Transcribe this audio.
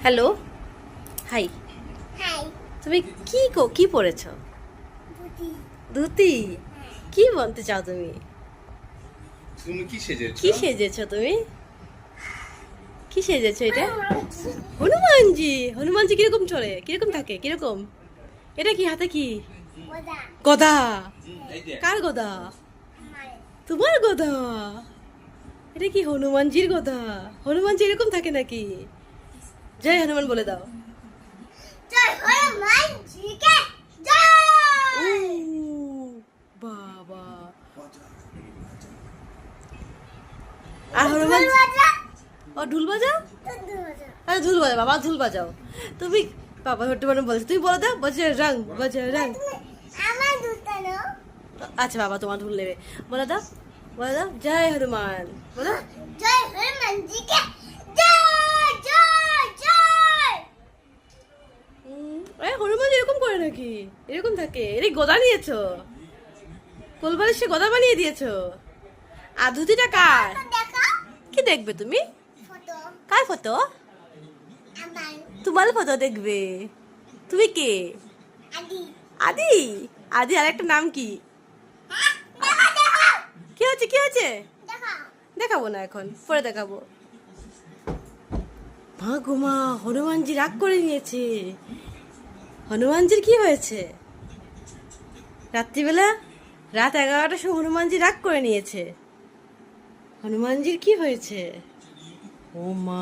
Hello, high. High তুমি কি পরেছো? বুটি ধুতি? কি বলতে চাও তুমি? তুমি কি সেজেছো? কি সেজেছো তুমি? কি সেজেছো এটা? হনুমানজি। হনুমানজি কিরকম চলে, কিরকম থাকে, কিরকম? এটা কি হাতে কি? ওদা গদা? এই যে কার গদা? আমার তোমার গদা? এটা কি হনুমানজির গদা? হনুমানজি এরকম থাকে নাকি? জয় হনুমান বলে দাও। জয় হনুমান জিকে ও জয় বাবা। আর হনুমান বাজা ও ঢুল বাজাও? বাজা আরে ঢুল বাজাও বাবা, ঢুল বাজাও। তুমি বাবা হট্টু বানো বলছো, তুমি বলে দাও বাজে রং, বাজে রং। আমার দুটো নাও আচ্ছা বাবা তোমার ঢুল নেবে, বলে দাও, বলে দাও জয় হনুমান বলো। জয় হনুমান জিকে জয় জয় জয় হনুমান এরকম করে নাকি? এরকম থাকে? এর গদা নিয়েছো? কোলবালিশে গদা বানিয়ে দিয়েছো? আর ধুতিটা কার? দেখো কি দেখবে তুমি? ফটো কার ফটো? আমার তোমার ফটো দেখবে? তুমি কে? আদি আদি? আদি আর একটা নাম কি? দেখো দেখো কি হচ্ছে, কি হচ্ছে? দেখো দেখাবো না, এখন পরে দেখাবো। মা গো মা, হনুমানজি রাগ করে নিয়েছে। হনুমানজির কি হয়েছে? রাত্রিবেলা রাত 11টার সময় হনুমানজি রাগ করে নিয়েছে। হনুমানজির কি হয়েছে? ও মা।